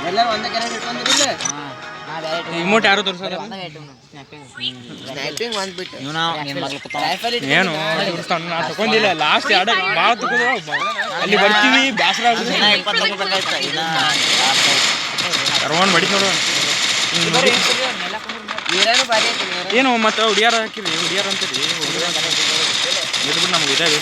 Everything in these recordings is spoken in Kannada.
ಎಲ್ಲರೂ ಒಂದೇ ಕರೆ ಇಟ್ಕೊಂಡಿರಿಲ್ಲ ಇಮೋಟ್ ಯಾರು ತೋರಿಸೋದು ಏನು ತಗೊಂಡಿಲ್ಲ ಲಾಸ್ಟ್ ಎರಡು ಭಾಳ ತಗೊಂಡು ಅಲ್ಲಿ ಬರ್ತೀವಿ ಬೇಸರ ಕರ್ಕೊಂಡು ಬಡಿ ನೋಡು ಏನು ಮತ್ತೆ ಹುಡಿಯಾರ ಹಾಕಿರಿ ಹುಡಿಯಾರ ಅಂತೀರಿ ಇರ್ಬಿಟ್ಟು ನಮ್ಗೆ ಇದಾವೆ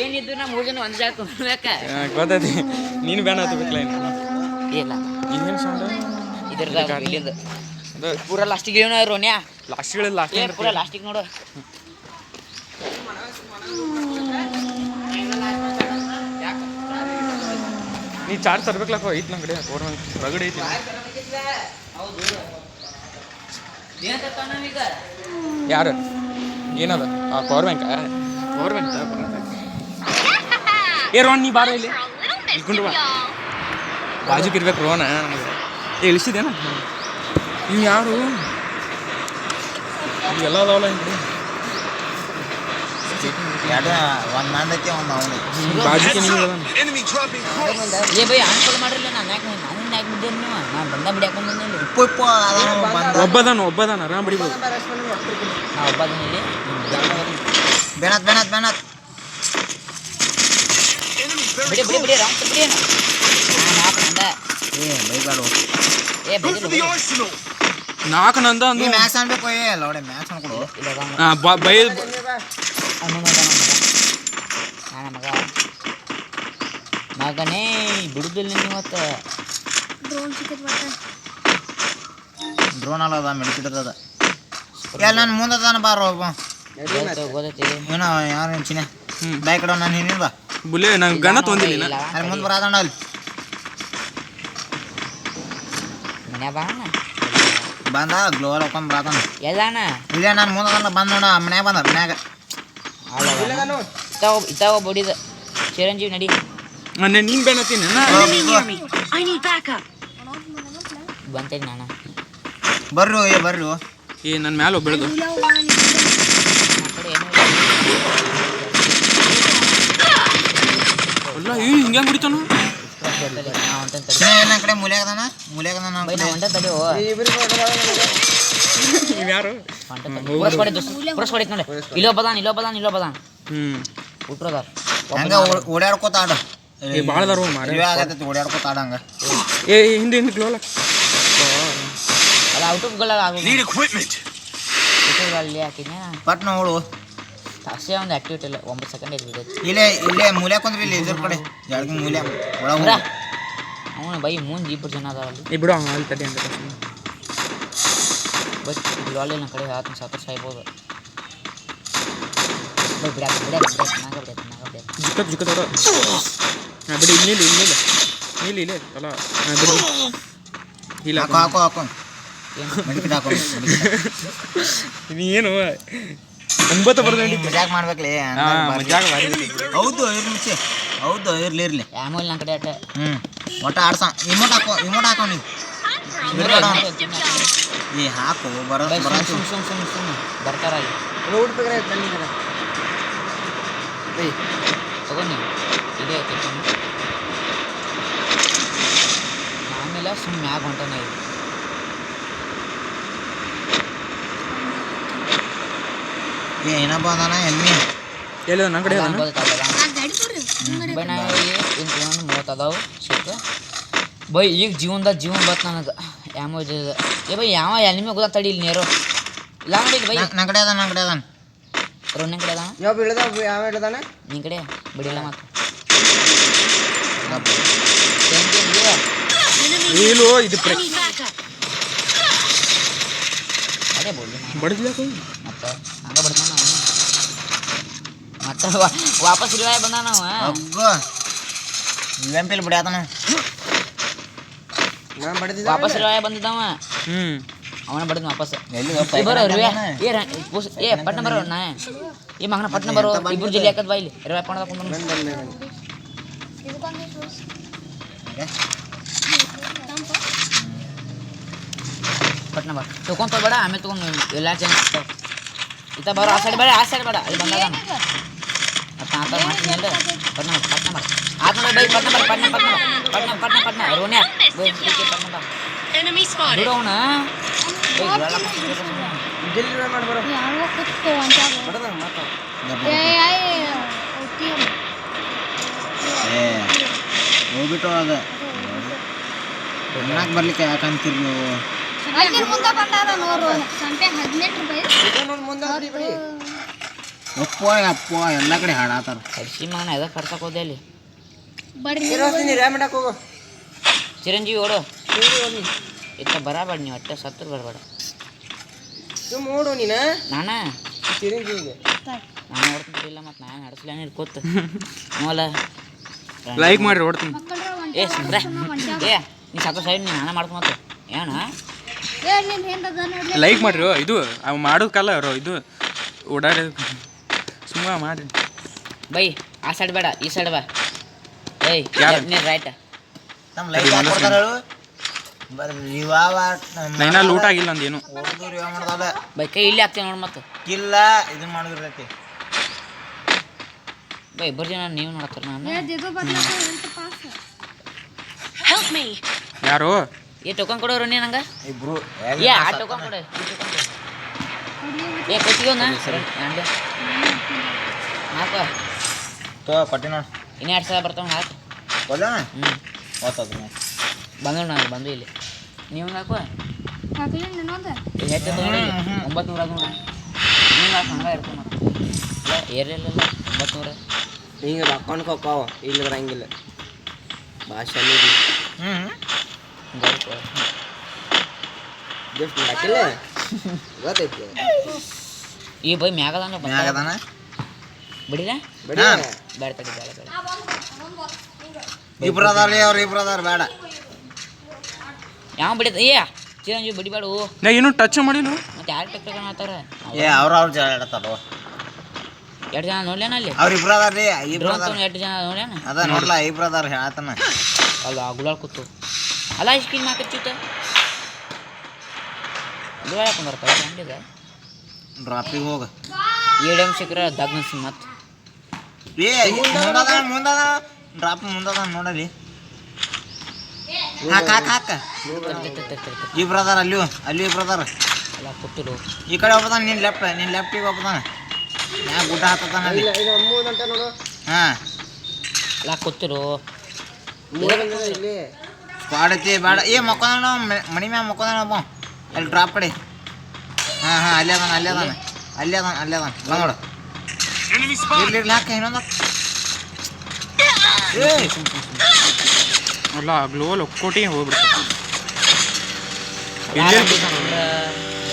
ಏನಿದ್ದು ನಾ 3 ಜನ ಒಂದ್ ಜಾಗ ಕುಂದ್ರಬೇಕ ಗೊತ್ತೈತಿ ನೀನು ಬ್ಯಾನ್ ಹತ್ತಬೇಕಲ್ಲ ಇಲ್ಲ ಇನ್ನೇನು ಸೌಂಡ್ ಇದ್ರದ ಪೂರ ಲಾಸ್ಟಿಗೆ ಏನೋ ರೋನ್ಯಾ ಲಾಸ್ಟ್ಗಳು ಲಾಸ್ಟ್ ಪೂರ ಲಾಸ್ಟಿಗೆ ನೋಡು ನೀ ಚಾರ್ಜ್ ತರ್ಬೇಕಲ್ಲಕ್ಕ ಐತಿ ನಮ್ಮ ಕಡೆ ಹೊರಗಡೆ ಐತಿ ಯಾರು ಏನದ ಪವರ್ ಬ್ಯಾಂಕ ಪವರ್ ಬ್ಯಾಂಕ್ ಏ ರೋನ್ ನೀ ಬಾರ ಇಲ್ಲಿ ಇಟ್ಕೊಂಡು ಬಾ ಬಾಜುಕ್ ಇರ್ಬೇಕು ರೋನ ಇಳಿಸಿದೇನ ನೀವು ಯಾರು ಇವೆಲ್ಲ ಅದಾವಲ್ಲ ಹಿಂಗೆ ಒಂದು ಮಂದಕ್ಕೆ ಒಂದು ಅವನು ಬಾಜುಕೆ ನೀವು ಏ ಬೈ ಆನ್ಸರ್ ಮಾಡಿರಲಿಲ್ಲ ನಾನು ಯಾಕೆ ಬಿದ್ದೇನೆ ನೀವು ನಾನು ಬಂದ ಬಿಡ್ಯಾಕೊಂಡು ಬಂದೇನೆ ಒಬ್ಬದಾನ ಆರಾಮ್ ಬಿಡಿಬೋದು ನಾ ಒಬ್ಬದಲ್ಲಿ ಬೇನತ್ ಬಿಡಿ ಬಿಡಿ ಬಿಡಿ ರಾಮ್ ಬಿಡಿ ನಾಲ್ಕು ನಂದ ಬೈಗಾಡು ಏ ಬಿಡಿ 4 ನಂದ ಅಂದು ಮ್ಯಾಕ್ಸ್ ಅನ್ಬೇಕು ಲೌಡೆ ಮ್ಯಾಕ್ಸ್ ಅನ್ಕೊಡು ಬೈ ಮಗ ಮಗನೇ ಬಿಡುದಿಲ್ಲ ನೀವತ್ತು ಡ್ರೋನ್ ಅಲ್ಲ ಮೆಡಿಸಿಟದ ಎಲ್ಲ ನಾನು ಮುಂದದಾನ ಬಾರ ಒಬ್ಬ ಗೊತ್ತೈತಿ ಏನೋ ಯಾರು ಚಿನ್ನ ಬಾಯ್ ಕಡೆ ನಾನು ಹಿಂದಿಲ್ಲ ಬುಲೆ ನಂಗೆ ಗಣ ತೊಂದಿಲ್ಲ ಅಲ್ಲಿ ಮುಂದೆ ಬರೋದಣ್ಣ ಅಲ್ಲಿ ಮನ್ಯಾಗ ಬಾಣ ಬಂದ ಗ್ಲೋವಲ್ ಹಾಕೊಂಡ್ ಬರತಾನ ಎಲ್ಲಣ್ಣ ಇಲ್ಲೇ ನಾನು ಮುಂದೆ ಬಂದ ನೋಡ ಮನ್ಯಾಗ ಬಂದ ಮನ್ಯಾಗ ಇತ್ತಾವ ಬಡಿದ ಚಿರಂಜೀವಿ ನಡಿ ನೀನು ಬೇನತ್ತೀನಿ ಬಂತೈತಿ ನಾನು ಬರ್ರು ಏ ನನ್ನ ಮ್ಯಾಲೆ ಬೆಳೆದು ಅಲ್ಲ ಈ ಹಿಂಗೆ ಹೊಡಿತಾನು ನನ್ನ ಕಡೆ ಮೂಲೆಗದಾನ ಯಾರು ಇಲ್ಲೊಬ್ಬದಾನ ಹುಟ್ರೋದಾರ ಹಂಗ ಓಡಾಡ್ಕೋತ ಆಡ ಭಾಳ ಅದಾರ ಆಗತ್ತೈತಿ ಓಡಾಡ್ಕೋತ ಆಡ ಹಂಗ ಏ ಹಿಂದೆ ಗ್ಲೋಲ ಅಲ್ಲ ಔಟುಗಳಲ್ಲಿ ಹಾಕಿದ್ನ ಪಟ್ ನೋಡು ಅಷ್ಟೇ ಒಂದು ಆಕ್ಟಿವಿಟಿ ಇಲ್ಲ 9 ಸೆಕೆಂಡ್ ಐತಿ ಇಲ್ಲೇ ಮೂಲೆ ಕುಂದ್ರಿ ಇಲ್ಲಿ ಇದ್ರ ಕಡೆ ಜಾಗ ಮೂಲೆ ಒಳಗ ಅವನು ಬೈ ಮುಂದೆ 2 ಜನ ಅದಾವಲ್ಲಿ ಬಿಡು ಅಲ್ಲಿ ತಡಿ ಅಂತ ಬಸ್ ಲಾಲಿ ನನ್ನ ಕಡೆ 10 ಸಾವಿರ ಸಾಯ್ಬೋದು ಬಿಡ ಜಿಕ್ಕ ತೋಡ ಬಿಡಿ ಇಲ್ಲ ಅಲ್ಲ ಬಿಡಿ ಇಲ್ಲ ಹಾಕೋ ನೀನು 9 ಬರ್ದಂಡಿ ಮಜಾಕ್ ಮಾಡ್ಬೇಕ್ಲಿ ಹೌದು ಇರ್ಲಿ ಆಮೇಲೆ ನನ್ನ ಕಡೆ ಅಟ ಒಟ್ಟ ಆಡ್ಸ ಇಮೋಟ್ ಹಾಕೋ ನೀ ಏ ಹಾಕು ಸುಮ್ ಬರ್ತಾರ ತಗೊಂಡಿ ಇದೇ ಆಮೇಲೆ ಸುಮ್ಮನೆ ಮ್ಯಾಗ ಹೊಂಟಾನೆ ಏನಪ್ಪ ಅದಾನ ಎಮ್ಮಿ ಎಲ್ಲ ನನ್ನ ಕಡೆ ಬೈ ನಾ 30 ಅದಾವು ಸಿಕ್ಕ ಬೈ ಈಗ ಜೀವನ್ ಬತ್ ನನಗೆ ಯಾಮೋಜ್ ಏ ಬೈ ಯಾವ ಎನಿಮೆ ಗೊತ್ತಾ ತಡಿ ಇಲ್ಲಿ ನೇರು ಇಲ್ಲ ನೋಡಿ ಬೈ ನನ್ನ ಕಡೆ ಅದಾನ ರೋಡ್ ನಿನ್ನ ಕಡೆ ಅದಾನ ಯಾವ ಇಳದಾನ ನಿನ್ನ ಕಡೆ ಬಿಡಿಲ್ಲ ಮತ್ತೆ ಏಲೋ ಇದು ಅದೇ ಬೋಲಿ ಬಡಿದ್ಲ ಮತ್ತೆ ಹಂಗ ಬಡ್ತಾನ ಮತ್ತೆ ವಾಪಸ್ ರಿವಾಯ್ ಬಂದ ನಾವು ಎಂಪಿಲ್ ಬಿಡ್ಯಾತನ ವಾಪಸ್ ರಿವಾಯ್ ಬಂದಿದ್ದವ ಅವನ ಬಡಿದ್ ವಾಪಸ್ ಬರೋ ಏ ಪಟ್ನ ಬರೋ ನಾ ಈ ಮಗನ ಪಟ್ನ ಬರೋ ಇಬ್ಬರು ಜಿಲ್ಲೆ ಹಾಕದ್ ಬಾ ಇಲ್ಲಿ ರಿವಾಯ್ ಪಣದ ಪಟ್ನ ಬಾ ತೊಗೊಂಡ್ ತಗೋಬೇಡ ಆಮೇಲೆ ತೊಗೊಂಡು ಎಲ್ಲ ಚೇಂಜ್ ಇತ್ತ ಬರೋ ಆ ಸೈಡ್ ಬೇಡ ಅಲ್ಲಿ ಬಂದಾಗ ಆತ ಮಾಡ್ತೀನಿ ಪಟ್ನ ಬಾ ಆತ ನೋಡಿ ಬೈ ಪಟ್ನ ರೋನ್ಯಾ ಬೈ ಪಟ್ನ ಬಾ ಬಿಡೋಣ ಜಲ್ದಿ ಮಾಡಿ ಬರೋ ಹೋಗ್ಬಿಟ್ಟು ಅದ ಬೆಣ್ಣಾಕ್ ಬರ್ಲಿಕ್ಕೆ ಯಾಕಂತೀರಿ ನೀವು ಅಪ್ಪ ಎಲ್ಲ ಕಡೆ ಹಾಡಾತಾರ ಹಡ್ಸಿ ಮಗನ ಎದಕ್ಕೆ ಕರ್ಸಕ್ಕೆ ಹೋದೆ ಅಲ್ಲಿ ಹೋಗು ಚಿರಂಜೀವಿ ಓಡು ಇತ್ತ ಬರಬೇಡ ನೀವು ಅಟ್ಟೆ ಸತ್ತರು ಬರಬೇಡ ಸುಮ್ಮ ಓಡು ನೀನು ನಾನ ಚಿರಂಜೀವಿಗೆ ನಾನು ಓಡ್ತಿಲ್ಲ ಮತ್ತು ನಾನು ನಡೆಸ್ಲೇನೆ ಕೂತು ನೋಲ ಲೈಕ್ ಮಾಡಿ ಓಡ್ತೀನಿ ಏ ಸುಂದ್ರ ಏ ನೀ ಸತ್ತ ಸೈಡ್ ನೀ ನಾನ ಮಾಡ್ಕೊಂತ ಏನ ಲೈಕ್ ಮಾಡ್ರಿ ಇದು ಅವು ಮಾಡೋದಕ್ಕಲ್ಲ ಅವರು ಇದು ಓಡಾಡೋದು ಸುಮ್ಮ ಮಾಡಿ ಬೈ ಆ ಸೈಡ್ ಬೇಡ ಈ ಸೈಡ್ ಬಾ ಏಯ್ ನೀ ರೈಟ್ ನಮ್ಮ ಲೈಕ್ ಕೊಡ್ತಾರ ಹೇಳು ನೈನಾ ಲೂಟ್ ಆಗಿಲ್ಲ ಅಂದೇನು ಮಾಡ್ದಲ್ಲ ಬೈ ಕೈ ಇಲ್ಲಿ ಆಗ್ತೇವೆ ನೋಡಿ ಮತ್ತೆ ಇಲ್ಲ ಇದನ್ನ ಮಾಡಿದ್ರೈತಿ ಬೈ ಇಬ್ಬರು ಜನ ನೀವು ನೋಡತ್ತರ ನಾನು ಯಾರು ಏ ಟೋಕನ್ ಕೊಡೋರು ನೀ ನಂಗೆ ಇಬ್ರು ಏ ಆ ಟೋಕನ್ ಕೊಡು ಏ ಕೊಟ್ಟಿಗೋನ ಹಾಕ ಕೊಟ್ಟಿ ನೋಡಿ ಇನ್ನು 2 ಸಾವಿರ ಬರ್ತಾವ ಹಾಕು ಕೊಲ್ಲ ಹ್ಞೂ ಓದ್ತದ ಬಂದು ನಾನು ಬಂದು ಇಲ್ಲಿ ನೀವು ಹಾಕುವ ಹೆಚ್ಚು ನೋಡಿ 900 ಅದು ನೋಡಿ ನೀವು ಹಾಕಿ ಹಂಗೆ ಇರ್ತಾನೆ ಮತ್ತೆ ಏರಿಯಲ್ಲ 900 ಹಿಂಗೆ ರೊಕ್ಕ ಹೋಗ್ತಾವ ಇಲ್ಲಿ ಬರಂಗಿಲ್ಲ ಭಾಷೆ ಜಸ್ಟ್ ಹಾಕಿಲ್ಲ ಗೊತ್ತೈತಿ ಈ ಬೈ ಮ್ಯಾಗದಾನ ಮ್ಯಾಗದಾನ ಬಿಡಿರ ಬೇಡ ಬೇಡ ತಡಿ ಬೇಡ ಇಬ್ರು ಅದಾರ್ರಿ ಅವ್ರು ಇಬ್ರು ಅದಾರ ಬೇಡ ಯಾವ ಬಿಡಿದ ಏ ಚಿರಂಜೀವಿ ಬಿಡಿಬೇಡ ನಾ ಏನು ಟಚ್ ಮಾಡಿಲ್ಲ ಮತ್ತೆ ಯಾರು ಟಕ್ ಟಕ್ ಮಾಡ್ತಾರ ಏ ಅವ್ರು ಜಗಳ ಆಡತ್ತಾರ 2 ಜನ ನೋಡ್ಲೇನ ಅಲ್ಲಿ ಅವ್ರ ಇಬ್ರು ಅದಾರ್ರಿ ಇಬ್ರು ಅದಾರ 2 ಜನ ನೋಡ್ಲೇನ ಅದ ನೋಡ್ಲ ಇಬ್ರು ಅದಾರ ಹೇಳತ್ತಾನ ಅಲ್ಲ ಗುಲಾಲ್ ಕೂತು ಅಲ್ಲ ಇಷ್ಕಿನ್ ಮಾತಾಡ್ಚಿತ್ತ ಗುಲಾಲ್ ಹಾಕೊಂಡು ಬರ್ತಾವ ಹಂಗಿದ ಡ್ರಾಪಿಗೆ ಹೋಗ 7 ಸಿಕ್ಕರೆ ದಗ್ನಸಿ ಮತ್ತೆ ಏ ಮುಂದದ ಡ್ರಾಪ್ ಮುಂದದ ನೋಡಲಿ ಹಾಕ ಇಬ್ರು ಅದಾರ ಅಲ್ಲಿ ಇಬ್ರು ಅದಾರ ಅಲ್ಲ ಕೂತಿರು ಈ ಕಡೆ ಹೋಗ್ತಾನ ನಿನ್ನ ಲೆಫ್ಟಿಗೆ ಹೋಗ್ತಾನ ಮ್ಯಾಗ ಗುಡ್ಡ ಹತ್ತಾನ ಅಲ್ಲಿ ಹಾಂ ಅಲ್ಲ ಕೂತಿರು ಸ್ಕ್ವಾಡ್ ಐತಿ ಬೇಡ ಏ ಮಕ್ಕೊಂದ ಮಣಿ ಮ್ಯಾಗ ಮಕ್ಕೊಂದ ಅಲ್ಲಿ ಡ್ರಾಪ್ ಕಡೆ ಹಾಂ ಅಲ್ಲೇ ಅದಾನ ಬಾ ನೋಡು ಇರ್ಲಿ ಹಾಕ ಇನ್ನೊಂದು ಅಲ್ಲ ಗ್ಲೋಲ್ ಒಕ್ಕೋಟಿ ಹೋಗ್ಬಿಡ್ತು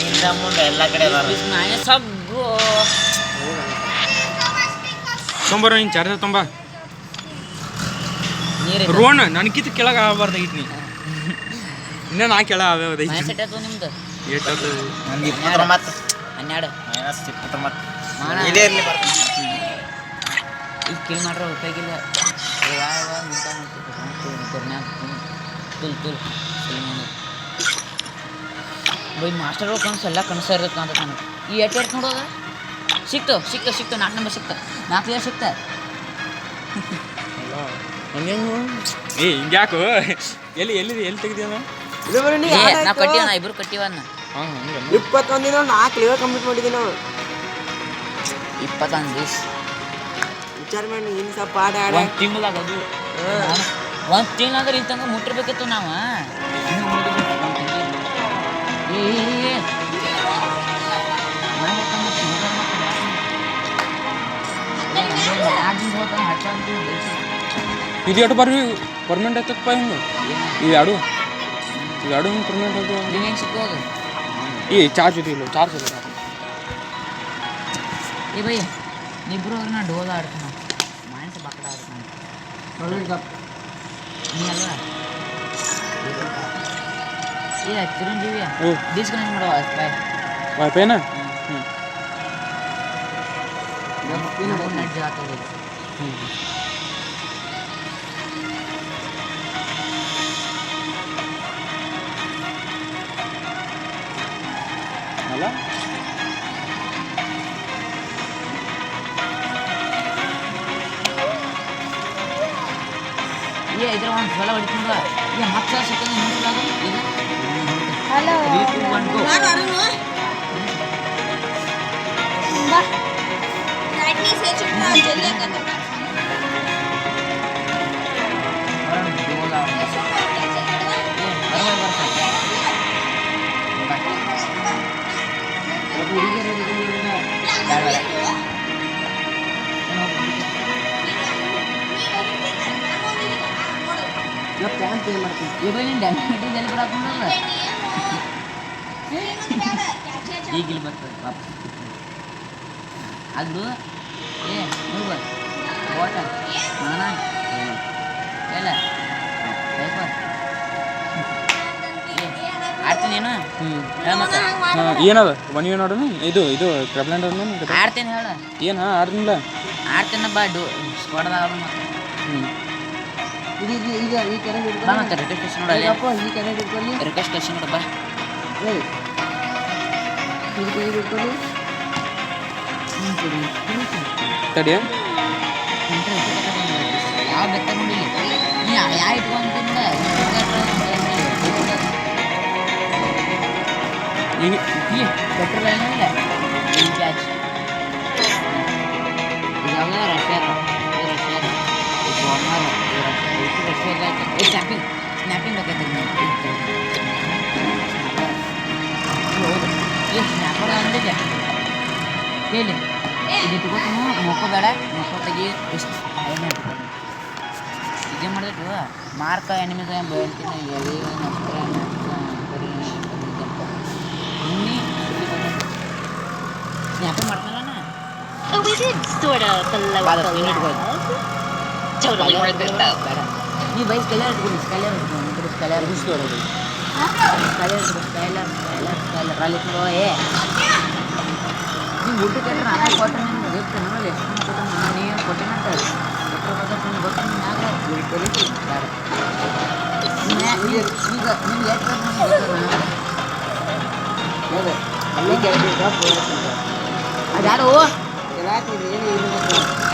ಹಿಂದ ಮುಂದೆ ಎಲ್ಲ ಕಡೆ ನಾನೇ ಸಬ್ಬು ತೊಂಬರೋ ನೀನು ಚಾರ್ಜರ್ ತೊಂಬ ನೀರು ರೋಣ ನನಗಿಂತ ಕೆಳಗೆ ಆಗಬಾರ್ದಾಗಿತ್ತು ನೀ ಇನ್ನೂ ನಾ ಕೆಳಗೆ ಆಗೋದೈತಿ ಮನೆ ಸೆಟ್ ಆಯ್ತು ನಿಮ್ದು ಏಟದು ನಂದು 29 12 ಮೈನಸ್ 29 ಮಾಡ ಇಲ್ಲೇ ಇರಲಿ ಬರ್ತೀನಿ ಈಗ ಕಿಲ್ ಮಾಡ್ರೆ ಉಪಯೋಗಿಲ್ಲ ತುಲ್ ಬೈ ಮಾಸ್ಟರ್ ಕನ್ಸು ಎಲ್ಲ ಕನಸ ಇರುತ್ತೆ ಅಂತ ನನಗೆ ಈ ಎಟ್ಟು ನೋಡೋದ ಸಿಕ್ತು 4 ನಂಬರ್ ಸಿಕ್ತ 4 ಕ್ಲಿಯರ್ ಸಿಕ್ತ ಏ ಹಿಂಗ್ಯಾಕು ಎಲ್ಲಿ ತೆಗ್ದಿಯಲ್ಲ ನಾ ಕಟ್ಟಿವ ನಾ ಇಬ್ರು ಕಟ್ಟಿವನ್ನ ಹಾಂ 21 ದಿನ 4 ಲೆವೆಲ್ ಕಂಪ್ಲೀಟ್ ಮಾಡಿದ್ದೀವಿ ನಾವು 21 ದಿವಸ ವಿಚಾರ ಮಾಡಿ ಇನ್ನು ಸ್ವಲ್ಪ ಆಡ ಆಡ 1 ತಿಂಗಳಾಗ ಅದು 1 ತಿಂಗಳಾದ್ರೆ ಇಲ್ಲಿ ತನಕ ಮುಟ್ಟಿರ್ಬೇಕಿತ್ತು ನಾವು ಇದು ಎಷ್ಟು ಬರ್ರಿ ಪರ್ಮನೆಂಟ್ ಆಯ್ತಪ್ಪ ಹಿಂಗೆ ಇವು ಎರಡು ಹಿಂಗೆ ಪರ್ಮನೆಂಟ್ ಆಯ್ತು ಹೆಂಗೆ ಸಿಕ್ಕೋದು ಈ ಚಾರ್ಜ್ ಇಲ್ಲ ಚಾರ್ಜ್ ಇಲ್ಲ ಏ ಬೈ ಇಬ್ರು ನಾ ಡೋಲ ಆಡ್ತಾನ ಮಾಯನ್ಸ ಬಾಕಡ ಆಡ್ತಾನ ನೀ ಅಲ್ವ ಏ ಚಿರಂಜೀವಿಯ ಡಿಸ್ಕನೆಕ್ಟ್ ಮಾಡುವ ವೈಫೈನಾ ನೆಟ್ ಜಾತದೆ ಇದ್ರ ಒಂದು ಸಲ ಹೊಡಿತೀನಿ ಈಗ ಮತ್ತೆ ಸೆಕೆಂಡ್ ನಿಮಿಷದಾಗ ಈಗ ಹಲೋ 3 2 1 ಗೋ ಬ್ರೈಟ್ನೆಸ್ ಹೆಚ್ಚಿಟ್ಟ ಜಲ್ದಿ ಆಗತ್ತೆ ಪ್ಯಾಂಟ್ ಪೇ ಮಾಡ್ತೀನಿ ಈಗ ನೀನು ಡ್ಯಾಮೇಜ್ ಎಲ್ಲಿ ಬರಾಕಂದಲ್ಲ ಈಗ ಇಲ್ಲಿ ಬರ್ತದೆ ಪಾಪ ಅದು ಏ ನೀವು ವಾಟರ್ ನಾನಾ ಇಲ್ಲ ಆಡ್ತೀನಿ ಏನು ಹೇಳ ಮತ್ತೆ ಏನದ ಒನ್ ಯು ನೋಡೋಣ ಇದು ಕ್ರಬ್ಲ್ಯಾಂಡ್ ಆಡ್ತೀನಿ ಹೇಳ ಏನು ಆಡ್ನಿಲ್ಲ ಆಡ್ತೀನಿ ಬಾ ಸ್ಕ್ವಾಡ್ದಾಗ ಮತ್ತೆ ಈಗ ಈ ಕಡೆ ಬಾ ಮತ್ತೆ ರಿಕ್ವೆಸ್ಟ್ ನೋಡಲ್ಲ ಈ ಕಡೆ ಹಿಡ್ಕೊಳ್ಳಿ ರಿಕ್ವೆಸ್ಟ್ ಕಳ್ಸಿ ನೋಡು ಬಾ ಈ ಕಡೆ ಹಿಡ್ಕೊಳ್ಳಿ ತಡಿಯ ಯಾವ ಬೆತ್ತ ನೋಡಿಲ್ಲ ನೀ ಯಾವ ಇಟ್ಕೊಂತಿಂದ ಈಗ ಪೆಟ್ರೋಲ್ ಏನಿಲ್ಲ ಈ ಬ್ಯಾಚ್ ಇದಾವ ರಷ್ಯಾರ ರಷ್ಯಾರ ರಷ್ಯಾದ ಸ್ನ್ಯಾಪಿಂಗ್ ಸ್ನ್ಯಾಪಿಂಗ್ ಆಗತ್ತೆ ಹೌದು ಏನು ಸ್ನ್ಯಾಪರ್ ಅಂದಿದ್ದೆ ಹೇಳಿ ಇದು ಇಟ್ಕೊತೀನಿ ಮೊಕ್ಕೋ ಬೇಡ ಮೊಕ್ಕೋ ತೆಗಿ ಎಷ್ಟು ಇದೇ ಮಾಡಿದ್ರು ಮಾರ್ಕ ಎನಿಮಿದ ಬೆಳ್ತೀನಿ ಎಲ್ಲಿ snapping ಮಾಡ್ತಾನಲ್ಲ Oh, we did sort of below Vale, the minute line. one. Totally worth it though. ಬೇಡ ನೀ ಬೈ ಸ್ಕೈಲರ್ ಇಟ್ಕೊಂಡು ಸ್ಕೈಲರ್ ಇಟ್ಕೊಂಡು ಸ್ಕೈಲರ್ ಸ್ಕೈಲರ್ ಸ್ಕೈಲರ್ ಅಲ್ಲಿ ನೋಡೋ ಏ ನೀವು ಊಟ ಕೇಳ್ರೆ ನಾನೇ ಕೊಟ್ಟರೆ ನಿಮ್ಗೆ ಗೊತ್ತು ನೋಡಿ ಎಷ್ಟು ಕೊಟ್ಟು ನೀನು ಕೊಟ್ಟಿನಂತ ಕೊಟ್ಟರೆ ಗೊತ್ತು ಗೊತ್ತು ಮ್ಯಾಗ ಬೇಡ ಈಗ ನಿಮ್ಗೆ ಎಷ್ಟು ಅದ್ಯಾರು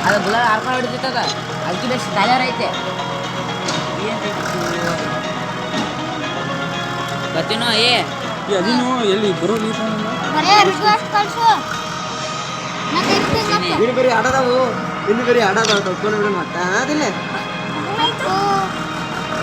ಅದು ಗುಲಾಬ್ ಹಾರ್ಕೊಂಡು ಹೊಡಿತೈತದ ಅದಕ್ಕೆ ಬೆಸ್ಟ್ ಕಲರ್ ಐತೆ ಬರ್ತೀನೋ ಏ ಅದೀನು ಎಲ್ಲಿ ಬರೋ ಲೀಸ್ ಬರೇ ರಿಕ್ವೆಸ್ಟ್ ಕಳ್ಸು ನಾ ತೆಗಿತೀನಿ ಇಲ್ಲಿ ಬರೀ ಆಡೋದವು ಇಲ್ಲಿ ಬರೀ ಆಡೋದವು ತಕ್ಕೊಂಡು ಬಿಡೋಣ ಮತ್ತೆ ಅದಿಲ್ಲ